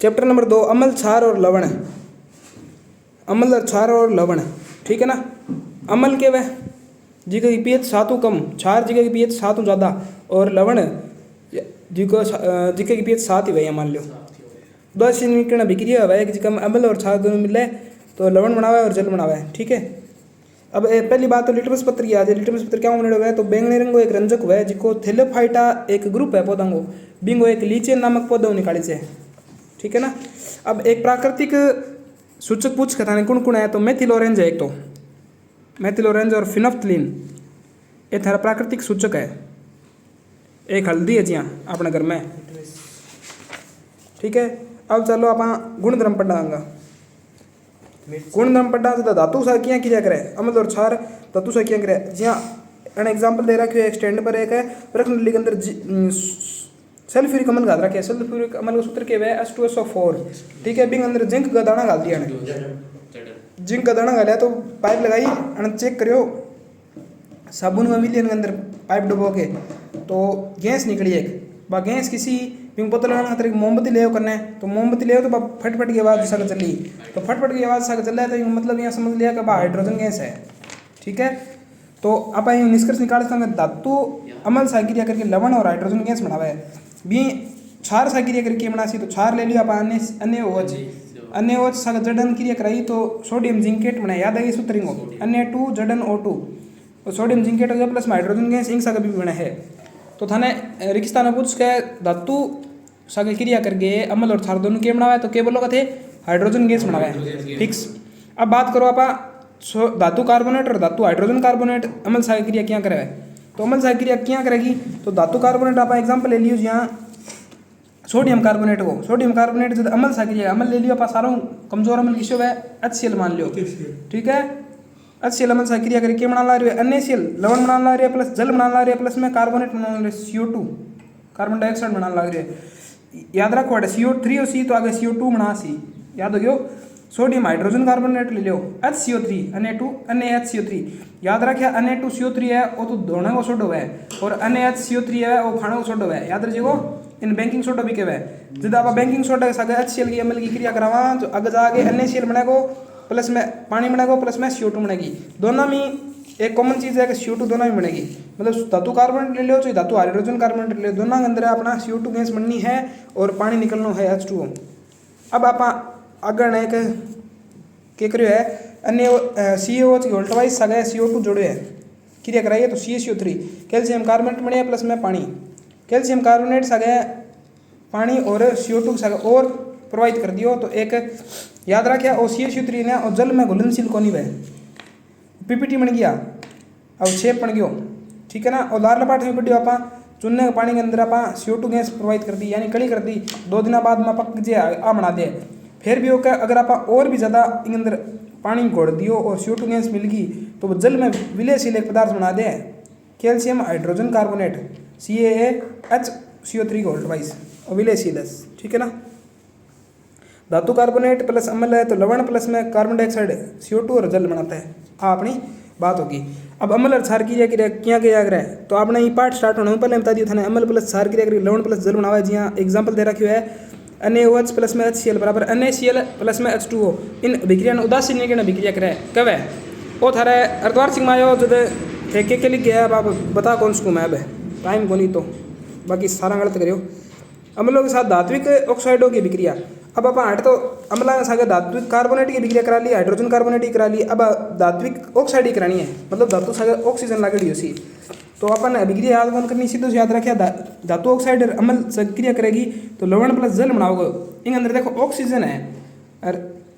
Chapter number 2 अम्ल, क्षार और लवण। अम्ल और क्षार और लवण, ठीक है ना। अम्ल के वह जिका की पीएच 7 कम, क्षार जिका की पीएच 7 ज़्यादा, और लवण जिका की पीएच 7 ही वही मान लो। दो संयोजन अभिक्रिया है कि जिका अम्ल और क्षार दोनों मिले तो लवण बनावा है और जल बनावा है, ठीक है। अब पहली बात तो लिटमस पत्र की आ जाए। लिटमस पत्र क्या बनेगा हुआ है, तो बैंगनी रंग एक रंजक हुआ है जिको थैलेफाइटा एक ग्रुप है पौधा को, बिंगो एक लीचेन नामक पौधा निकाले से, ठीक है ना। अब एक प्राकृतिक सूचक पूछ के थाने कौन कौन है, तो मेथिल ऑरेंज है एक, तो मेथिल ऑरेंज और फिनोफ्थलीन ये थारा प्राकृतिक सूचक है। एक हल्दी है जी हाँ अपने घर में, ठीक है। अब चलो आप गुणधर्म पढ़ांगा। गुणधर्म पढ़ा तो धातु सा क्या किया करे, अम्ल और क्षार धातु सा क्या करे जी हाँ। एन एग्जाम्पल दे रखा है एक स्टैंड पर, एक है प्रश्न के अंदर सल्फ्यूरिक अम्ल घाल रखे। सल्फ्यूरिक अम्ल का सूत्र क्या है, H2SO4, ठीक है। बिंग अंदर जिंक का दाना घाल दिया, जिंक का दाना घालिया तो पाइप लगाई और चेक करियो साबुन में मिली अंदर पाइप डुबो के तो गैस निकली एक बा गैस किसी बिंग पता लगाना खतरे मोमबत्ती ले करना, तो मोमबत्ती ले तो फटफट की आवाज़ सक चली, तो फटफट की आवाज़ सक चल रहा है तो मतलब यहाँ समझ लिया कि हाइड्रोजन गैस है, ठीक है। तो आप यहाँ निष्कर्ष निकाल सकते हैं धातु अम्ल साक्रिया करके लवण और हाइड्रोजन गैस बनावा है। भी क्षार साक्रिया करके बना सी तो क्षार ले लिया आप अन्य ओज सक जडन क्रिया कराई तो सोडियम जिंकेट बनाए, याद है ये सूत्र अन्य 2 जडन O2 और सोडियम जिंकेट हो गया प्लस में हाइड्रोजन गैस इंक सा कभी बना है। तो थाने रिक्स्ता ने पूछ के धातु सागे क्रिया करके अम्ल और क्षार दोनों के बनावा है, तो के बोलो थे हाइड्रोजन गैस बनावा है, फिक्स। अब बात करो आप धातु कार्बोनेट और धातु हाइड्रोजन कार्बोनेट अम्ल सागे क्रिया क्या करे, तो अम्ल सागे क्रिया क्या करेगी, तो धातु कार्बोनेट आप एग्जाम्पल ले लियो यहाँ सोडियम कार्बोनेट को, सोडियम कार्बोनेट जब अम्ल सागे क्रिया अम्ल ले लियो आप सारों कमजोर अम्ल किसो है HCl मान लियो, ठीक है। HCl अम्ल सागे क्रिया करके बना ला रही है, NaCl लवण बना ला रही है प्लस जल बना ला रही है प्लस में कार्बोनेट बना ला रही है CO2 कार्बन डाइऑक्साइड बना ला रही है। याद रखो CO3 और C तो आगे CO2 बना सी, याद हो गयो। सोडियम हाइड्रोजन कार्बोनेट ले लो HCO3 Na2 NaHCO3, याद रखिए Na2CO3 है वो तो धोने को सोडो है और NaHCO3 है वो खाने को सोडो है, याद रखिएगो। इन बैंकिंग सोडा भी कहवे जब आप बैंकिंग सोडा के साथ HCl की अम्ल की क्रिया करावा तो आगे जाके NaCl बनेगो प्लस में पानी बनेगो प्लस में CO2 बनेगी। दोनों में एक कॉमन चीज़ है कि CO2 दोनों में बनेगी, मतलब धातु कार्बोनेट ले लो चाहे धातु हाइड्रोजन कार्बोनेट ले लो, दोनों के अंदर अपना CO2 गैस बननी है और पानी निकलना है H2O। अब आप आगे एक क्या करियो है अन्य CaOH की उल्टा वाइज सगा CO2 जोड़े है क्रिया कराइए तो CaCO3 कैल्शियम कार्बोनेट बने प्लस में पानी, कैल्शियम कार्बोनेट सगा पानी और CO2 सगा और प्रवाहित कर दियो तो एक याद रखिए और CaCO3 ने और जल में घुलनशील कोनी वह PPT बन गया और शेप बन गयो, ठीक है ना। और लार लपाट में पड़ियो आप चुनने के पानी के अंदर आप CO2 गैस प्रवाहित कर दी यानी कड़ी कर दी, 2 दिन बाद में पक जे आ बना दे। फिर भी होकर अगर आप और भी ज़्यादा इन अंदर पानी घोड़ दियो और CO2 गैस मिल गई तो वो जल में विलयशील एक पदार्थ बना दे कैल्शियम हाइड्रोजन कार्बोनेट CaHCO3 को वाइस और विलयशील है, ठीक है ना। धातु कार्बोनेट प्लस अम्ल है तो लवण प्लस में कार्बन डाइऑक्साइड CO2 और जल बनाता है, हाँ अपनी बात होगी। अब अम्ल और क्षार क्रिया क्या किया करे तो आपने ये पार्ट स्टार्ट होने पहले बता दिया था ना अम्ल प्लस क्षार क्रिया करके लवण प्लस जल बनावा है। जी हाँ एग्जाम्पल दे रखियो है NaOH प्लस में HCl बराबर NaCl प्लस में H2O। इन अभिक्रिया ने उदासीन अभिक्रिया करे कब है वो थारे अर्धवार्षिक में आयो जब ठेके के लिए गया आप बता कौन सी मैं अब टाइम को नहीं तो बाकी सारा गलत करियो। अम्लों के साथ धात्विक ऑक्साइडों की अभिक्रिया, अब आप हट तो अम्ला के साथ धात्विक कार्बोनेट की अभिक्रिया करा ली, हाइड्रोजन कार्बोनेट की करा ली, अब धात्विक ऑक्साइड ही करानी है मतलब धातु साथ ऑक्सीजन लागड़ी उसी तो अपन अभिक्रिया याद कौन करनी सीधे याद रखिए धातु ऑक्साइड अम्ल सक्रिया करेगी तो लवण प्लस जल बनाओगे इन अंदर देखो ऑक्सीजन है और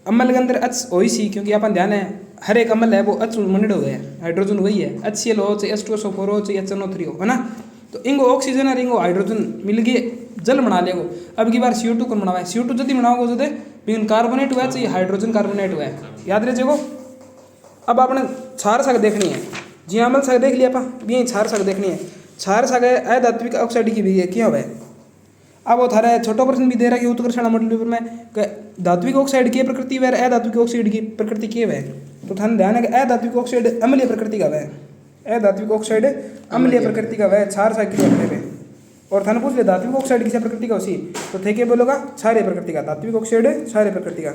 अम्ल के अंदर H हो ही सी क्योंकि अपन ध्यान है हर एक अम्ल है वो H मंडो है हाइड्रोजन वही है HCl हो चाहे H2SO4 हो चाहे HNO3 हो है ना, तो इनको ऑक्सीजन और इनको हाइड्रोजन मिल गए जल बना लेगो। अब की बार CO2 को बनावा है CO2 जल्दी बनाओगे जो बिन कार्बोनेट हुआ चाहिए हाइड्रोजन कार्बोनेट हुआ है, याद रखिएगो। अब आपने क्षार साग देखनी है जी अम्ल साग देख लिया आप ये क्षार साग देखनी है। क्षार साग है अधात्विक ऑक्साइड की भी है क्या हुआ है। अब वो थारा छोटो प्रश्न भी दे रहा है उत्कर्षण मंडल में धात्विक ऑक्साइड की प्रकृति व अधात्विक ऑक्साइड की प्रकृति क्या है, तो थाने ध्यान है कि अधात्विक ऑक्साइड अम्लीय प्रकृति का वह अधात्विक ऑक्साइड अम्लीय प्रकृति का वह क्षार साग क्रिया करे और थाने पूछ लिया धात्विक ऑक्साइड किसी प्रकृति का उसी, तो थे क्या बोलोगा क्षारीय प्रकृति का, धात्विक ऑक्साइड क्षारीय प्रकृति का।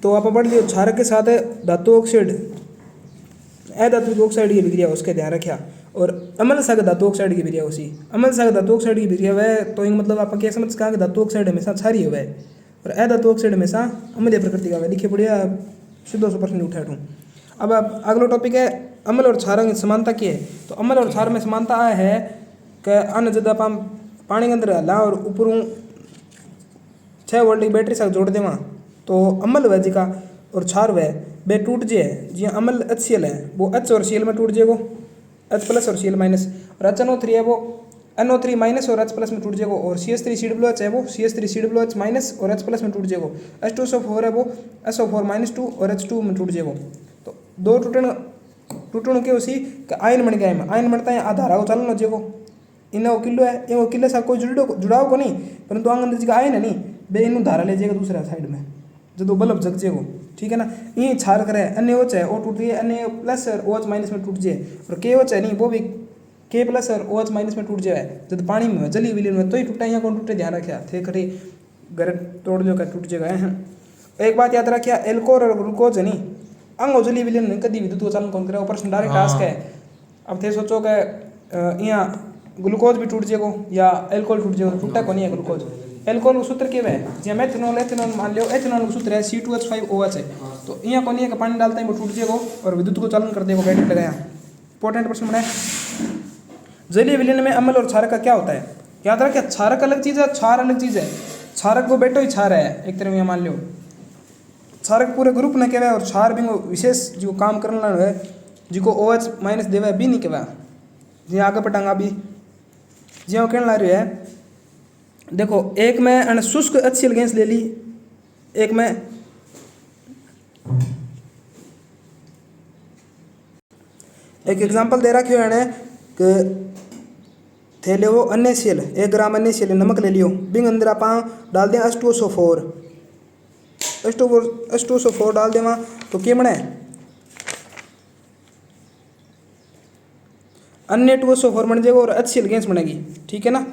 तो आप पढ़ लियो क्षारक के साथ धातु ऑक्साइड अधात्विक ऑक्साइड की विक्रिया उसके ध्यान रखा। और अम्ल साग धातु ऑक्साइड की विक्रिया उसी, अम्ल साग धातु ऑक्साइड की विक्रिया वह तो मतलब आप क्या समझ कहा कि धातु ऑक्साइड हमेशा क्षारीय हुआ है और अधातु ऑक्साइड हमेशा अम्लीय प्रकृति का हुआ। लिखे बढ़िया सीधो 100% उठा उठूँ। अब अगला टॉपिक है अम्ल और क्षार की समानता की है। तो अम्ल और क्षार में समानता आ है कि अन्य जब आप पानी के अंदर हला और ऊपर 6 वोल्ट की बैटरी साथ जोड़ देवा तो अम्ल वह जी का और क्षार वह बे टूट जाए। जी अम्ल HCl है वो H और Cl में टूट जाएगा, H प्लस और Cl माइनस, और HNO3 है वो NO3 माइनस और H प्लस में टूट जाएगा, और CH3COOH है वो CH3COOH माइनस और H प्लस में टूट जाएगा, H2SO4 है वो SO4 माइनस 2 और H2 में टूट जाएगा। तो दो टूटण के उसी का आयन बन गया है, आयन बनता है आधारा चालन हो जाएगा। इन्हें किलो है ये किले साथ कोई जुड़ाव को नहीं, परंतु अंदर जी का आयन है नहीं बे इन धारा ले जाएगा दूसरा साइड में जो बल्ब जग जाएगा, ठीक है ना। ये क्षार करे अन्य OH है वो टूट गए, अन्य प्लस और OH माइनस में टूट जाए, और KOH है नहीं वो भी K प्लस और OH माइनस में टूट जाए जब पानी में जली विलीन में तो ही टूटा, यहाँ कौन टूटे ध्यान रखा थे खरी घर तोड़ जो टूट जाएगा है। एक बात याद रखिए एल्कोहल और ग्लूकोज है नहीं अंग जली विलीन कभी विद्युत को चालन कौन करे ऑपरेशन डायरेक्ट टास्क है। अब थे सोचो कि यहाँ ग्लूकोज भी टूट जाएगा या एल्कोहल टूट जाएगा, टूटा को नहीं है ग्लूकोज। एल्कोहल सूत्र के है जी मेथनॉल एथेनॉल मान लो एथेनॉल सूत्र है C2H5OH है, तो यहाँ को नहीं है कि पानी डालते हैं वो टूट जाएगा और विद्युत को चालन कर देगा बैटरी लगाया। इंपॉर्टेंट प्रश्न बनाए जलीय विलीन में अम्ल और क्षारक का क्या होता है। याद रखिए क्षारक अलग चीज़ है क्षार अलग चीज़ है, क्षारक को बैठो ही क्षार है एक तरह में मान लो, क्षारक पूरे ग्रुप ने कहवा और क्षार भी विशेष जो काम करना है जिको OH माइनस देवा भी नहीं कहवा। जी आगे पटांगा भी जी कहने ला रही है देखो एक में अन शुष्क HCl गैस ले ली, एक में एक एग्जांपल दे रखी है कि थे ले वो NaCl 1 ग्राम NaCl नमक ले लियो बिंग अंदर आप डाल दें H2SO4 डाल देवा तो क्या बने अन्य 2SO4 बन जाएगा और HCl गैस बनेगी, ठीक है ना।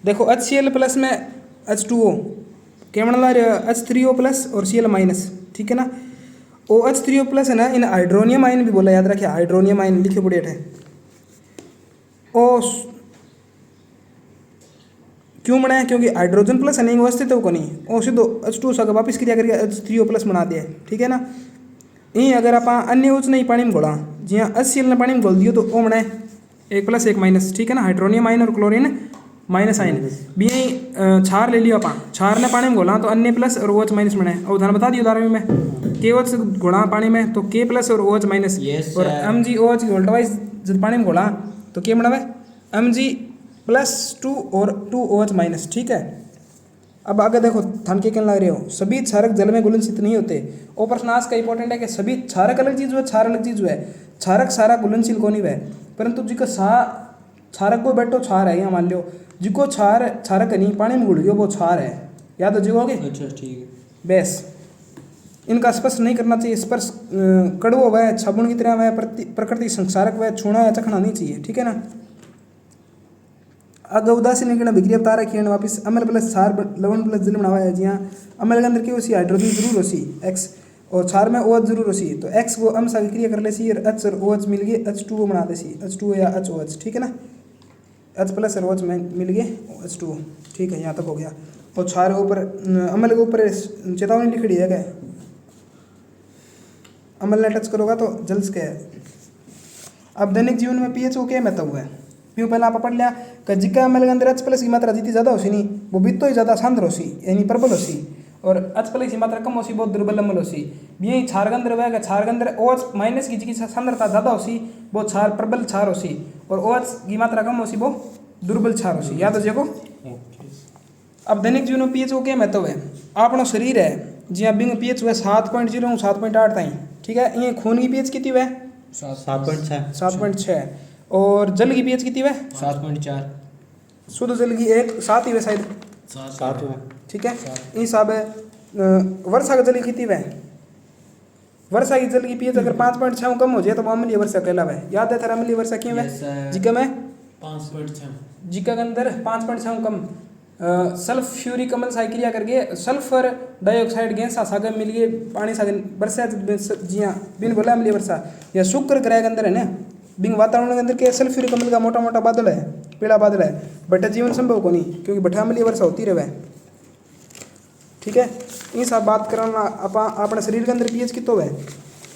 देखो HCl प्लस में H2O क्या बना रहा है H3O प्लस और Cl माइनस, ठीक है ना। OH3O प्लस है ना इन हाइड्रोनियम आयन भी बोला याद रखिए, हाइड्रोनियम आयन लिखे बढ़िया है। ओ क्यों बनाया क्योंकि हाइड्रोजन प्लस है नहीं वो अस्तित्व को नहीं, ओ सीधो H2 से वापस क्रिया करके H3O प्लस बना दिया, ठीक है ना। यही अगर आप अन्य OH नहीं पानी में घोला जी हाँ HCl ने पानी में घोल दियो तो ओ बनाए 1 प्लस 1 माइनस, ठीक है ना। हाइड्रोनियम आयन और क्लोरीन माइनस आयन भी यही क्षार ले लियो आप, क्षार ने पानी में घोला तो अन्य प्लस और OH माइनस बनाए। और उदाहरण बता दियो उदाहरण में KOH घोला पानी में तो K प्लस और OH माइनस, और MgOH वोल्टवाइज जब पानी में घोला तो क्या बनावे Mg प्लस 2 और 2OH माइनस, ठीक है। अब आगे देखो थान के कहने लग रहे हो सभी क्षारक जल में घुलनशील नहीं होते। और प्रश्न आज का इंपॉर्टेंट है कि सभी क्षारक अलग चीज हुआ क्षार अलग चीज हुआ है, क्षारक सारा घुलनशील को नहीं हुआ परंतु जिको क्षारक को बैठो क्षार है यहाँ मान लो जिको क्षारक नहीं पानी में घुल गयो वो क्षार है, याद हो जाओगे। अच्छा ठीक है बेस इनका स्पर्श नहीं करना चाहिए, स्पर्श कड़वो वह साबुन की तरह वह प्रकृति संसारक वह छूना या चखना नहीं चाहिए, ठीक है ना। अगर उदासीन निकलना विक्रिया बता रखी है वापस अम्ल प्लस क्षार लवण प्लस जल बनावा है जी हाँ अम्ल के अंदर की उसी हाइड्रोजन जरूर होसी X और क्षार में OH जरूर होसी, तो X वो अम्ल से विक्रिया कर लेसी और H और OH मिल गए H2O बना देसी H2O या HOH, ठीक है ना। H प्लस और OH में मिल गए H2O, ठीक है यहाँ तक हो गया। और क्षार ऊपर अम्ल के ऊपर चेतावनी लिखी है क्या अम्ल ने टच करोगा तो जल्द के है। अब दैनिक जीवन में pH को क्या महत्व है क्यों पहले आप पढ़ लिया कि जिका अम्ल के अंदर H प्लस की मात्रा जितनी ज़्यादा होसी नहीं वो भी तो ही ज़्यादा सांद्र होसी यानी प्रबल होसी, और H प्लस की मात्रा कम होसी बहुत दुर्बल अम्ल होसी। यही क्षार के अंदर वह क्षार के अंदर OH माइनस की जिसकी सांद्रता ज़्यादा होसी वो क्षार प्रबल क्षार होसी, और OH की मात्रा कम होसी वो दुर्बल क्षार होसी, याद हो जाएगा। अब दैनिक जीवन में pH को क्या महत्व है। अपना शरीर है जी हाँ बिंग pH हुआ 7.0 7.8 ताई, ठीक है। ये खून की pH कितनी हुआ 7.6 और जल की pH कितनी है 7.4, शुद्ध जल की 7 ही है शायद 7 है, ठीक है। इस हिसाब है वर्षा का जल कितनी है वर्षा की जल की पीएच अगर 5.6 कम हो जाए तो वो अम्लीय वर्षा कहलावे। याद है थारा अम्लीय वर्षा क्यों है? जिका में 5.6 जिका के अंदर 5.6 कम सल्फ्यूरिक अम्ल साइक्रिया करके सल्फर डाइऑक्साइड गैस सागे मिल गए पानी सागे वर्षा जिया बिन बोला अम्लीय वर्षा या शुक्र ग्रह के अंदर है ना बिन वातावरण के अंदर के सल्फ्यूरिक अम्ल का मोटा मोटा बादल है, पीला बादल है, बटा जीवन संभव को नहीं क्योंकि बटा अम्लीय वर्षा होती रहे। ठीक है, ये सब बात करना अपने शरीर के अंदर पीएच कितो है।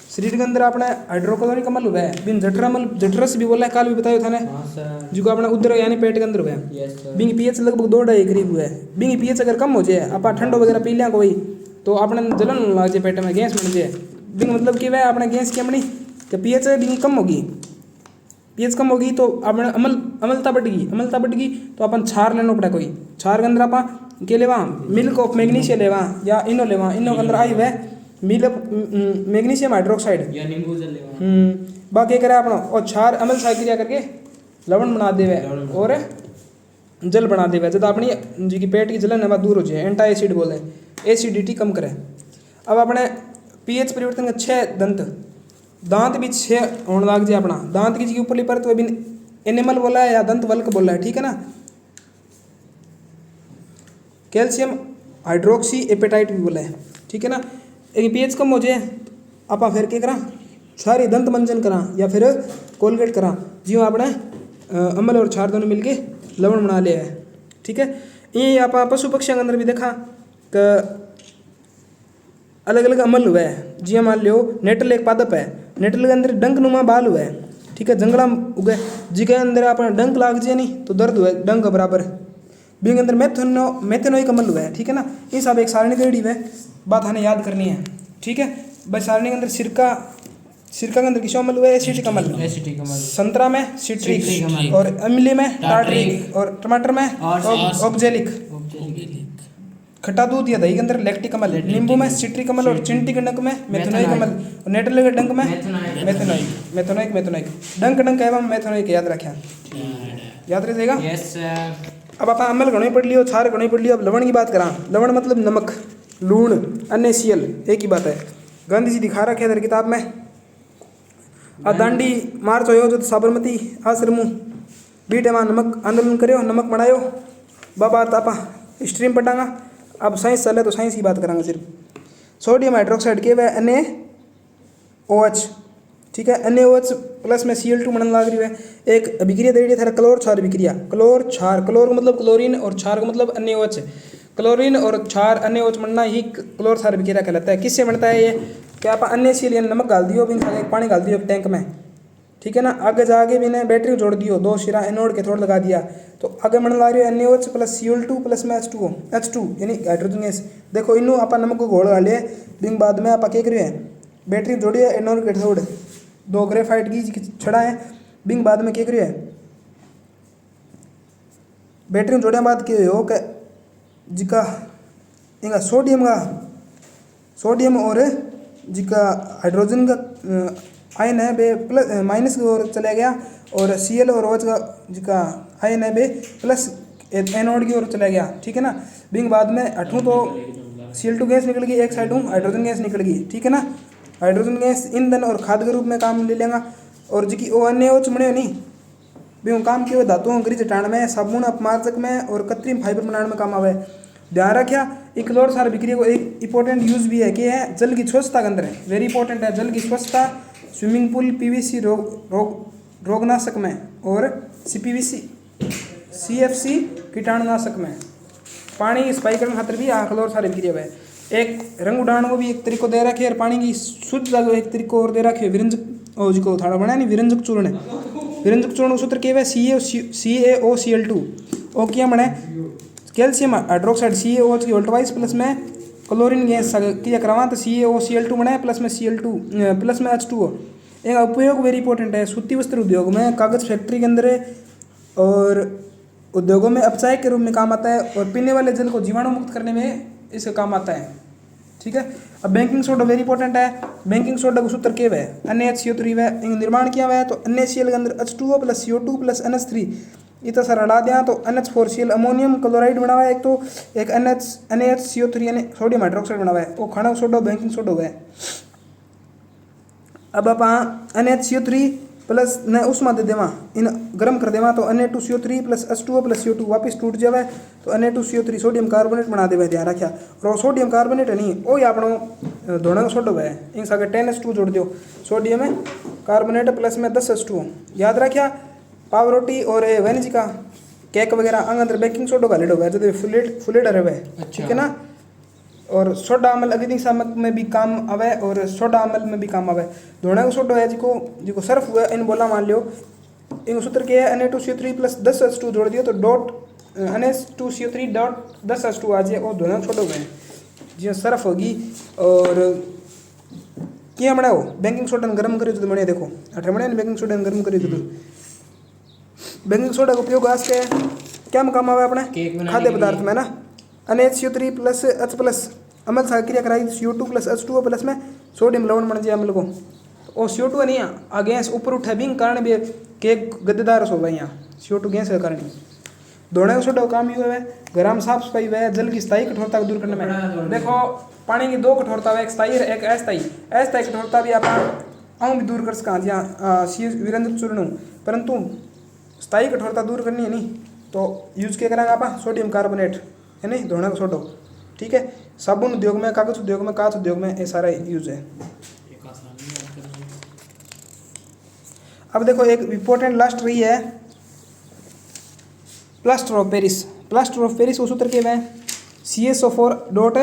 शरीर के अंदर अपने हाइड्रोक्लोरिक अम्ल हुआ है, बिन जठरस भी बोला है, काल भी बताया था ने जो अपने उधर यानी पेट के अंदर हुआ है। बिंग पीएच लगभग 2-2.5 करीब हुआ है। बिंग पीएच अगर कम हो जाए अपा ठंडो वगैरह पी लिया कोई तो अपने जलन लग जाए, पेट में गैस बन जाए। बिंग मतलब कि वह अपने गैस की अपनी तो पीएच बिंग कम होगी, पीएच कम होगी तो अपने अम्लता बढ़ेगी तो अपन छार लेना पड़ा कोई छार के अंदर अपा के लेवा मिल्क ऑफ मैग्नीशियम लेवा या इनो लेवा, इनो के अंदर आई वह मैग्नीशियम हाइड्रोक्साइड या नींबू जल लेवा। बाकी करे अपना और छार अम्ल साइक्रिया करके लवण बना देवे और जल बना देवे जब अपनी जी की पेट की जलन है वह दूर हो जाए। एंटा एसिड बोले, एसिडिटी कम करे। अब अपने पीएच परिवर्तन के 6 दांत भी 6 होने लग जाए। अपना दांत की जी ऊपरली परत वह भी एनिमल बोला है या दंत वल्क बोला है, ठीक है ना। कैल्शियम हाइड्रोक्सी एपेटाइट भी बोला है, ठीक है ना। एक पीएच कम हो जाए आपा फिर क्या करा सारी दंत मंजन करा या फिर कोलगेट करा जी अपने अम्ल और छार दोनों मिलके लवण बना लिया है, ठीक है। ये आप पशु पक्षियों के अंदर भी देखा कि अलग अलग अम्ल हुआ है। जी मान लो नेटल एक पादप है, नेटल के अंदर डंक नुमा बाल हुआ है, ठीक है, जंगला उगे जी के अंदर अपना डंक लाग जाए नहीं तो दर्द हुआ है डंक के बराबर। बिंग अंदर मैथेनोइक अम्ल हुआ है, ठीक है ना। ये सब एक सारणी देड़ी है, बात हमें याद करनी है, ठीक है। बस सारणी के अंदर सिरका के अंदर किसो अम्ल हुआ है? एसिटिक अम्ल। संतरा में सिट्रिक और इमली में टार्ट्रिक और टमाटर में ऑक्जेलिक। खट्टा दूध या दही के अंदर लैक्टिक अम्ल, नींबू में सिट्रिक अम्ल और चिंटी के डंक में मेथेनोइक अम्ल और नेटल के डंक में मेथेनोइक डंक एवं मेथेनोइक याद रखें, याद रह जाएगा। अब आप अम्ल घणो पढ़ लियो, छार घणो पढ़ लियो। अब लवण की बात करा, लवण मतलब नमक, लूण, NaCl एक ही बात है। गांधी जी दिखा रखे इधर किताब में। दांडी मार्च हो जो साबरमती आश्रम बीटे वहाँ नमक आंदोलन करो, नमक बनायो। बात आप स्ट्रीम पढ़ांगा। अब साइंस चले तो साइंस की बात करांगे सिर्फ। सोडियम हाइड्रोक्साइड के वह NaOH, ठीक है। NaOH प्लस में Cl2 बनने लग रही है। एक अभिक्रिया दे रही है क्लोर क्षार अभिक्रिया। क्लोर का मतलब क्लोरीन और क्षार का मतलब NaOH। क्लोरीन और क्षार NaOH बनना ही क्लोर क्षार अभिक्रिया कहलाता है। किससे बनता है ये? क्या आप NaCl यानी नमक डाल दियो, पानी डाल दियो टैंक में, ठीक है ना। आगे जाके भी बैटरी जोड़ दियो, 2 सिरा एनोड के थोड़ा लगा दिया तो आगे बनने लग रही है NaOH प्लस Cl2 प्लस में H2 यानी हाइड्रोजन गैस। देखो इनू आप नमक को घोल डाले बिंग बाद में आप क्या करिए बैटरी जोड़ी है एनोड के थोड़े 2 ग्रेफाइट की छड़ा है बिंग बाद में क्या करिए बैटरी जोड़े बाद क्या हो कि जिका इनका सोडियम और जिका हाइड्रोजन का आयन है बे प्लस माइनस की ओर चला गया और Cl और OH का जिका आयन है बे प्लस एनोड की ओर चला गया, ठीक है ना। बिंग बाद में हटूँ तो Cl2 गैस निकल गई, एक साइड हूँ हाइड्रोजन गैस निकल गई, ठीक है ना। हाइड्रोजन गैस ईंधन और खाद्य के रूप में काम ले लेगा और जिकी NaOH बने नहीं भी काम किए धातुओं गरीज हटाने में, साबुन अपमार्जक में और कृत्रिम फाइबर बनाने में काम आवे। ध्यान रखिया एक क्लोर क्षार अभिक्रिया को एक इंपॉर्टेंट यूज भी है कि है जल की स्वच्छता के अंदर है, वेरी इंपॉर्टेंट है। जल की स्वच्छता स्विमिंग पूल PVC रोगनाशक में और CPVC CFC कीटाणुनाशक में पानी सफाई करने खातर भी क्लोर क्षार अभिक्रिया है। एक रंग उड़ाने को भी एक तरीको दे रखे और पानी की शुद्धता को एक तरीको और दे रखे विरंजक और जिको थाड़ा बना नहीं विरंजक चूर्ण है। विरंजक चूर्ण सूत्र के CaOCl2 ओ क्या बने कैल्शियम हाइड्रोक्साइड CaOH की वोल्टवाइज प्लस में क्लोरीन गैस किया करवा तो CaOCl2 बने प्लस में Cl2 प्लस में H2O। एक उपयोग वेरी इंपॉर्टेंट है सूती वस्त्र उद्योग में, कागज़ फैक्ट्री के अंदर और उद्योगों में अपचायक के रूप में काम आता है और पीने वाले जल को जीवाणु मुक्त करने में इसका काम आता है, ठीक है। अब बेकिंग सोडा वेरी इंपॉर्टेंट है। बेकिंग सोडा का सूत्र क्या है? NaHCO3 है। इनका निर्माण किया हुआ है तो NaCl के अंदर H2O plus CO2 plus NH3 इतना सारा हटा दिया तो NH4Cl अमोनियम क्लोराइड बना हुआ है। एक तो एक NaHCO3 यानी सोडियम हाइड्रोक्साइड बना हुआ है। वो खाना सोडा बेकिंग सोडा हुआ है। अब आप NH CO3 प्लस न उसमें दे देवा इन गर्म कर देवा तो Na2CO3 plus H2O plus CO2 वापस टूट जावे तो Na2CO3 सोडियम कार्बोनेट बना देवे ध्यान रखा और वो सोडियम कार्बोनेट नहीं वो ही आपनो धोने का सोडो है इन सागे 10H2 जोड़ दियो सोडियम है कार्बोनेट प्लस में 10H2 याद रखा पावरोटी और वेनिज का केक वगैरह अंदर बेकिंग सोडो का लेडो है जब फुलेट रहे ठीक है ना और सोडा अम्ल अग्निशामक में भी काम आवे और सोडा अम्ल में भी काम आवे धोने का सोडो है जिको सर्फ हुआ इन बोला मान लियो इन सूत्र के है Na2CO3 प्लस 10H2 जोड़ दियो तो डॉट Na2CO3 डॉट 10H2 आ जाए और धोने का सोडो है जी सर्फ होगी और क्या बनाओ बेकिंग सोडा गर्म करियो तो बढ़िया देखो अठे बढ़िया बेकिंग सोडा गर्म करियो तो बेकिंग सोडा का उपयोग आज के क्या में काम आवे अपने खाद्य पदार्थ में ना NaCO3 प्लस H प्लस अम्ल सक्रिया कराई CO2 प्लस H2O प्लस में सोडियम लवण बन जाए अम्ल को और CO2 नहीं आ गैस ऊपर उठे भी कारण भी केक गद्देदार हो गए यहाँ CO2 गैस के कारण धोने का सोडा काम ही है गरम साफ सफाई है जल की स्थायी कठोरता को दूर करने में देखो पानी की दो कठोरता है एक स्थायी एक अस्थायी कठोरता भी आप भी दूर कर सका जी वीरेंद्र चूर्ण परंतु स्थायी कठोरता दूर करनी है नहीं तो यूज क्या करेंगे आप सोडियम कार्बोनेट है नहीं धोने का सोडो ठीक है साबुन उद्योग में कागज उद्योग में कांच उद्योग में ये सारा यूज है। अब देखो एक इम्पोर्टेंट लास्ट रही है प्लास्टर ऑफ पेरिस वो सूत्र के है CSO4 डॉट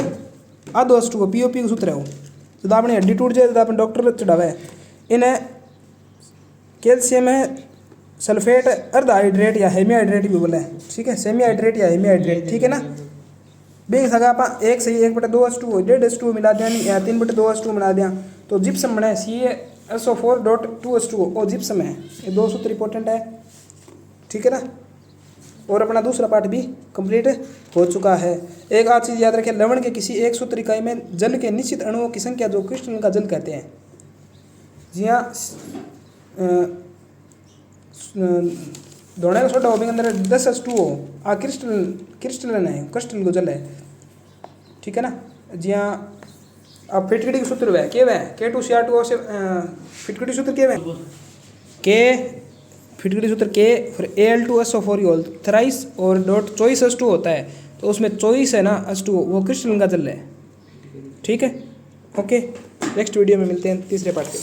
आधो H2O POP का सूत्र है वो जब आपने हड्डी टूट जाए तो आपने डॉक्टर चढ़ावे इन्हें कैल्शियम है सल्फेट अर्ध हाइड्रेट या हेमी हाइड्रेट भी बोला है ठीक है सेमी हाइड्रेट या हेमी हाइड्रेट ठीक है ना बेग सगा आप एक सही 1/2H2O 1.5H2O मिला दिया या 3/2H2O मिला दिया तो जिप्सम बना है CaSO4 डॉट 2H2O और जिप्सम है ये दो सूत्र इंपॉर्टेंट है ठीक है ना और अपना दूसरा पार्ट भी कंप्लीट हो चुका है। एक आध चीज़ याद रखें लवण के किसी एक सूत्र इकाई में जल के निश्चित अणुओं की संख्या जो क्रिस्टल का जल कहते हैं जी हाँ धोने का सोडा हो भी अंदर 10H2O क्रिस्टलन है क्रिस्टल को जल है ठीक है ना जी हाँ अब फिटकिटी के सूत्र है क्या है K2Cr2O से फिटकिटी सूत्र क्या है के फिटकिटी सूत्र के फिर Al2SO4 थ्राइस और डॉट चॉइस H2 होता है तो उसमें चॉइस है ना H2O वो क्रिस्टलन का जल है ठीक है ओके नेक्स्ट वीडियो में मिलते हैं तीसरे पार्ट के।